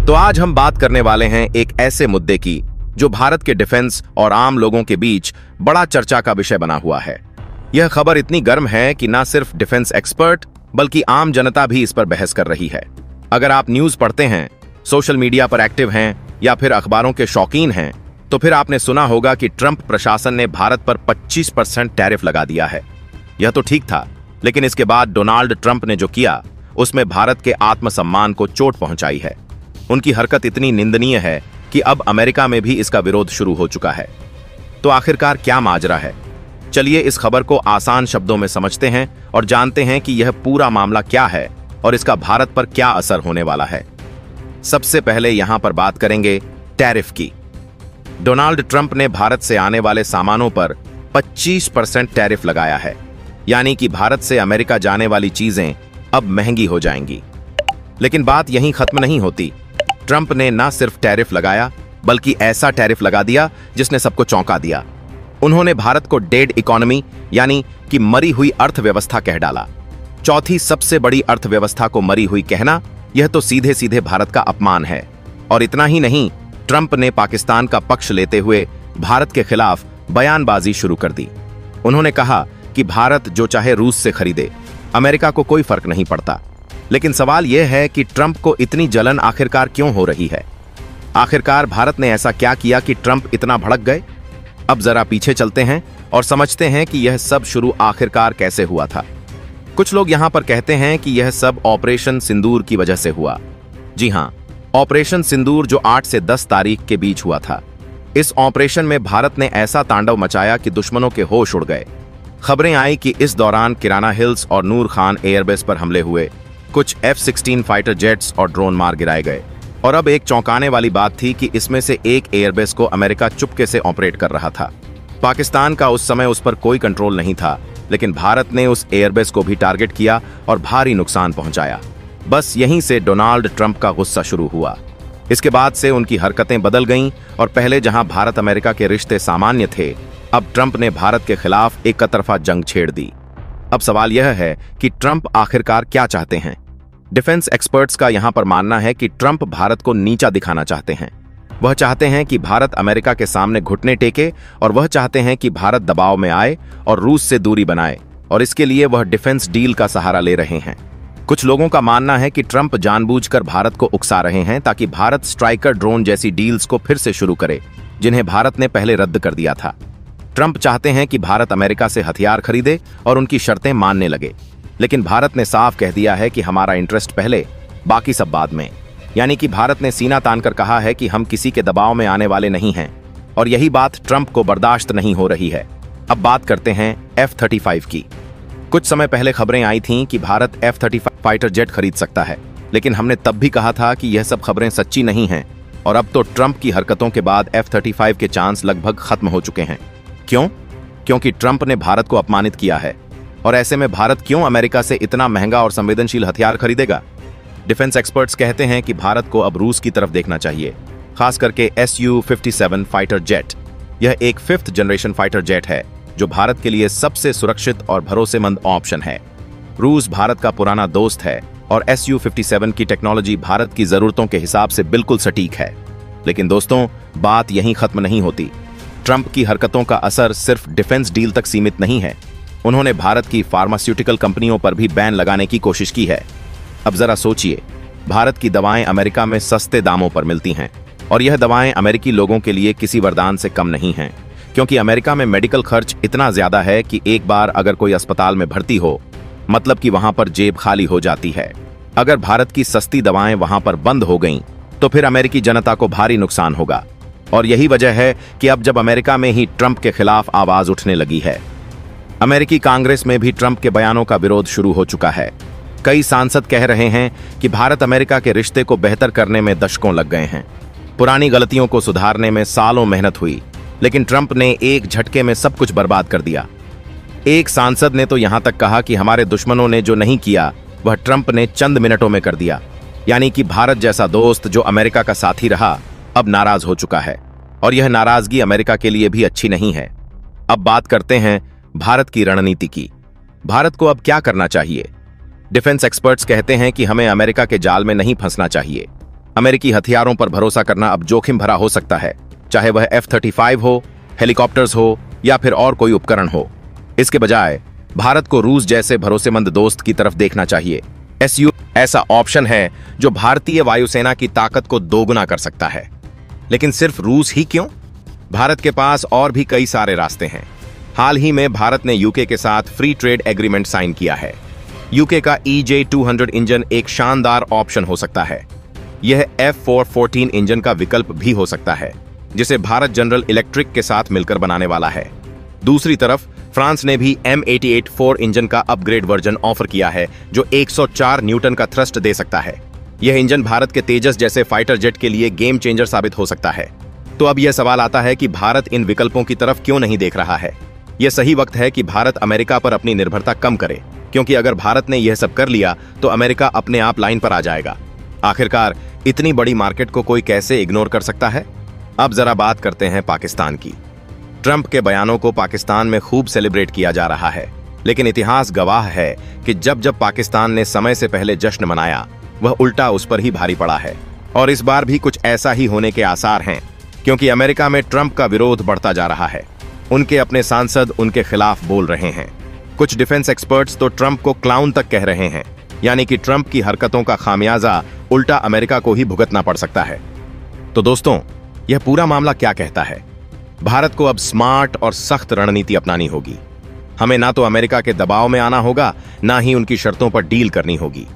तो आज हम बात करने वाले हैं एक ऐसे मुद्दे की जो भारत के डिफेंस और आम लोगों के बीच बड़ा चर्चा का विषय बना हुआ है। यह खबर इतनी गर्म है कि न सिर्फ डिफेंस एक्सपर्ट बल्कि आम जनता भी इस पर बहस कर रही है। अगर आप न्यूज पढ़ते हैं, सोशल मीडिया पर एक्टिव हैं या फिर अखबारों के शौकीन हैं, तो फिर आपने सुना होगा कि ट्रंप प्रशासन ने भारत पर 25% टैरिफ लगा दिया है। यह तो ठीक था, लेकिन इसके बाद डोनाल्ड ट्रंप ने जो किया उसमें भारत के आत्मसम्मान को चोट पहुंचाई है। उनकी हरकत इतनी निंदनीय है कि अब अमेरिका में भी इसका विरोध शुरू हो चुका है। तो आखिरकार क्या माजरा है? चलिए इस खबर को आसान शब्दों में समझते हैं और जानते हैं कि यह पूरा मामला क्या है और इसका भारत पर क्या असर होने वाला है। सबसे पहले यहां पर बात करेंगे टैरिफ की। डोनाल्ड ट्रंप ने भारत से आने वाले सामानों पर 25% टैरिफ लगाया है, यानी कि भारत से अमेरिका जाने वाली चीजें अब महंगी हो जाएंगी। लेकिन बात यहीं खत्म नहीं होती। ट्रंप ने न सिर्फ टैरिफ लगाया बल्कि ऐसा टैरिफ लगा दिया जिसने सबको चौंका दिया। उन्होंने भारत को डेड इकोनॉमी यानी कि मरी हुई अर्थव्यवस्था कह डाला। चौथी सबसे बड़ी अर्थव्यवस्था को मरी हुई कहना, यह तो सीधे सीधे भारत का अपमान है। और इतना ही नहीं, ट्रंप ने पाकिस्तान का पक्ष लेते हुए भारत के खिलाफ बयानबाजी शुरू कर दी। उन्होंने कहा कि भारत जो चाहे रूस से खरीदे, अमेरिका को कोई फर्क नहीं पड़ता। लेकिन सवाल यह है कि ट्रंप को इतनी जलन आखिरकार क्यों हो रही है? आखिरकार भारत ने ऐसा क्या किया कि ट्रंप इतना भड़क गए? अब जरा पीछे चलते हैं और समझते हैं कि यह सब शुरू आखिरकार कैसे हुआ था। कुछ लोग यहां पर कहते हैं कि यह सब ऑपरेशन सिंदूर की वजह से हुआ। जी हां, ऑपरेशन सिंदूर जो 8 से 10 तारीख के बीच हुआ था। इस ऑपरेशन में भारत ने ऐसा तांडव मचाया कि दुश्मनों के होश उड़ गए। खबरें आई कि इस दौरान किराना हिल्स और नूर खान एयरबेस पर हमले हुए, कुछ F-16 फाइटर जेट्स और ड्रोन मार गिराए गए। और अब एक चौंकाने वाली बात थी कि इसमें से एक एयरबेस को अमेरिका चुपके से ऑपरेट कर रहा था। पाकिस्तान का उस समय उस पर कोई कंट्रोल नहीं था, लेकिन भारत ने उस एयरबेस को भी टारगेट किया और भारी नुकसान पहुंचाया। बस यहीं से डोनाल्ड ट्रंप का गुस्सा शुरू हुआ। इसके बाद से उनकी हरकतें बदल गईं और पहले जहां भारत अमेरिका के रिश्ते सामान्य थे, अब ट्रंप ने भारत के खिलाफ एक तरफा जंग छेड़ दी। अब सवाल यह है कि ट्रंप आखिरकार क्या चाहते हैं? डिफेंस एक्सपर्ट्स का यहां पर मानना है कि ट्रंप भारत को नीचा दिखाना चाहते हैं। वह चाहते हैं कि भारत अमेरिका के सामने घुटने टेके और वह चाहते हैं कि भारत दबाव में आए और रूस से दूरी बनाए, और इसके लिए वह डिफेंस डील का सहारा ले रहे हैं। कुछ लोगों का मानना है कि ट्रंप जानबूझकर भारत को उकसा रहे हैं ताकि भारत स्ट्राइकर ड्रोन जैसी डील्स को फिर से शुरू करे, जिन्हें भारत ने पहले रद्द कर दिया था। ट्रंप चाहते हैं कि भारत अमेरिका से हथियार खरीदे और उनकी शर्तें मानने लगे, लेकिन भारत ने साफ कह दिया है कि हमारा इंटरेस्ट पहले, बाकी सब बाद में। यानी कि भारत ने सीना तानकर कहा है कि हम किसी के दबाव में आने वाले नहीं हैं, और यही बात ट्रंप को बर्दाश्त नहीं हो रही है। अब बात करते हैं F-35 की। कुछ समय पहले खबरें आई थीं कि भारत F-35 फाइटर जेट खरीद सकता है, लेकिन हमने तब भी कहा था कि यह सब खबरें सच्ची नहीं हैं। और अब तो ट्रंप की हरकतों के बाद F-35 के चांस लगभग खत्म हो चुके हैं। क्यों? क्योंकि ट्रंप ने भारत को अपमानित किया है। और ऐसे में भारत क्यों अमेरिका से इतना महंगा और संवेदनशील हथियार खरीदेगा? डिफेंस एक्सपर्ट्स कहते हैं कि भारत को अब रूस की तरफ देखना चाहिए, खास करके Su-57 फाइटर जेट। यह एक 5th जनरेशन फाइटर जेट है जो भारत के लिए सबसे सुरक्षित और भरोसेमंद ऑप्शन है। रूस भारत का पुराना दोस्त है और Su-57 की टेक्नोलॉजी भारत की जरूरतों के हिसाब से बिल्कुल सटीक है। लेकिन दोस्तों, बात यहीं खत्म नहीं होती। ट्रंप की हरकतों का असर सिर्फ डिफेंस डील तक सीमित नहीं है। उन्होंने भारत की फार्मास्यूटिकल कंपनियों पर भी बैन लगाने की कोशिश की है। अब जरा सोचिए, भारत की दवाएं अमेरिका में सस्ते दामों पर मिलती हैं, और यह दवाएं अमेरिकी लोगों के लिए किसी वरदान से कम नहीं हैं, क्योंकि अमेरिका में मेडिकल खर्च इतना ज्यादा है कि एक बार अगर कोई अस्पताल में भर्ती हो, मतलब कि वहां पर जेब खाली हो जाती है। अगर भारत की सस्ती दवाएं वहां पर बंद हो गईं, तो फिर अमेरिकी जनता को भारी नुकसान होगा। और यही वजह है कि अब जब अमेरिका में ही ट्रंप के खिलाफ आवाज उठने लगी है। अमेरिकी कांग्रेस में भी ट्रंप के बयानों का विरोध शुरू हो चुका है। कई सांसद कह रहे हैं कि भारत अमेरिका के रिश्ते को बेहतर करने में दशकों लग गए हैं। पुरानी गलतियों को सुधारने में सालों मेहनत हुई, लेकिन ट्रंप ने एक झटके में सब कुछ बर्बाद कर दिया। एक सांसद ने तो यहां तक कहा कि हमारे दुश्मनों ने जो नहीं किया वह ट्रंप ने चंद मिनटों में कर दिया। यानी कि भारत जैसा दोस्त जो अमेरिका का साथी रहा, अब नाराज हो चुका है, और यह नाराजगी अमेरिका के लिए भी अच्छी नहीं है। अब बात करते हैं भारत की रणनीति की। भारत को अब क्या करना चाहिए? डिफेंस एक्सपर्ट्स कहते हैं कि हमें अमेरिका के जाल में नहीं फंसना चाहिए। अमेरिकी हथियारों पर भरोसा करना अब जोखिम भरा हो सकता है, चाहे वह F-35 हो, हेलीकॉप्टर्स हो या फिर और कोई उपकरण हो। इसके बजाय भारत को रूस जैसे भरोसेमंद दोस्त की तरफ देखना चाहिए। SU ऐसा ऑप्शन है जो भारतीय वायुसेना की ताकत को दोगुना कर सकता है। लेकिन सिर्फ रूस ही क्यों? भारत के पास और भी कई सारे रास्ते हैं। हाल ही में भारत ने यूके के साथ फ्री ट्रेड एग्रीमेंट साइन किया है। यूके का EJ-200 इंजन एक शानदार ऑप्शन हो सकता है। यह F-414 इंजन का विकल्प भी हो सकता है, जिसे भारत जनरल इलेक्ट्रिक के साथ मिलकर बनाने वाला है। दूसरी तरफ फ्रांस ने भी M88-4 इंजन का अपग्रेड वर्जन ऑफर किया है, जो 104 न्यूटन का थ्रस्ट दे सकता है। यह इंजन भारत के तेजस जैसे फाइटर जेट के लिए गेम चेंजर साबित हो सकता है। तो अब यह सवाल आता है कि भारत इन विकल्पों की तरफ क्यों नहीं देख रहा है? यह सही वक्त है कि भारत अमेरिका पर अपनी निर्भरता कम करे, क्योंकि अगर भारत ने यह सब कर लिया तो अमेरिका अपने आप लाइन पर आ जाएगा। आखिरकार इतनी बड़ी मार्केट को कोई कैसे इग्नोर कर सकता है? अब जरा बात करते हैं पाकिस्तान की। ट्रंप के बयानों को पाकिस्तान में खूब सेलिब्रेट किया जा रहा है, लेकिन इतिहास गवाह है कि जब जब पाकिस्तान ने समय से पहले जश्न मनाया, वह उल्टा उस पर ही भारी पड़ा है। और इस बार भी कुछ ऐसा ही होने के आसार हैं, क्योंकि अमेरिका में ट्रंप का विरोध बढ़ता जा रहा है। उनके अपने सांसद उनके खिलाफ बोल रहे हैं। कुछ डिफेंस एक्सपर्ट्स तो ट्रंप को क्लाउन तक कह रहे हैं, यानी कि ट्रंप की हरकतों का खामियाजा उल्टा अमेरिका को ही भुगतना पड़ सकता है। तो दोस्तों, यह पूरा मामला क्या कहता है? भारत को अब स्मार्ट और सख्त रणनीति अपनानी होगी। हमें ना तो अमेरिका के दबाव में आना होगा, ना ही उनकी शर्तों पर डील करनी होगी।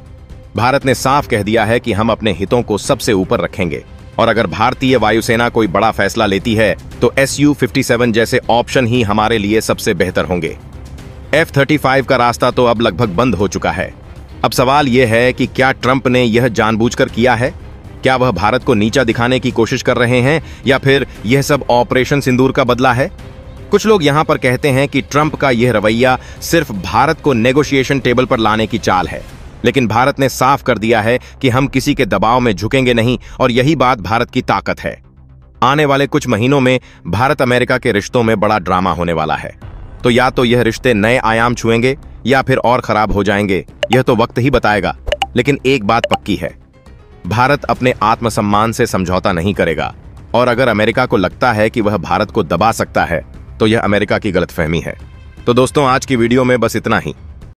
भारत ने साफ कह दिया है कि हम अपने हितों को सबसे ऊपर रखेंगे, और अगर भारतीय वायुसेना कोई बड़ा फैसला लेती है तो Su-57 जैसे ऑप्शन ही हमारे लिए सबसे बेहतर होंगे। F-35 का रास्ता तो अब लगभग बंद हो चुका है। अब सवाल यह है कि क्या ट्रंप ने यह जानबूझकर किया है? क्या वह भारत को नीचा दिखाने की कोशिश कर रहे हैं, या फिर यह सब ऑपरेशन सिंदूर का बदला है? कुछ लोग यहां पर कहते हैं कि ट्रंप का यह रवैया सिर्फ भारत को नेगोशिएशन टेबल पर लाने की चाल है, लेकिन भारत ने साफ कर दिया है कि हम किसी के दबाव में झुकेंगे नहीं, और यही बात भारत की ताकत है। आने वाले कुछ महीनों में भारत अमेरिका के रिश्तों में बड़ा ड्रामा होने वाला है। तो या तो यह रिश्ते नए आयाम छुएंगे या फिर और खराब हो जाएंगे, यह तो वक्त ही बताएगा। लेकिन एक बात पक्की है, भारत अपने आत्मसम्मान से समझौता नहीं करेगा, और अगर अमेरिका को लगता है कि वह भारत को दबा सकता है तो यह अमेरिका की गलतफहमी है। तो दोस्तों, आज की वीडियो में बस इतना ही।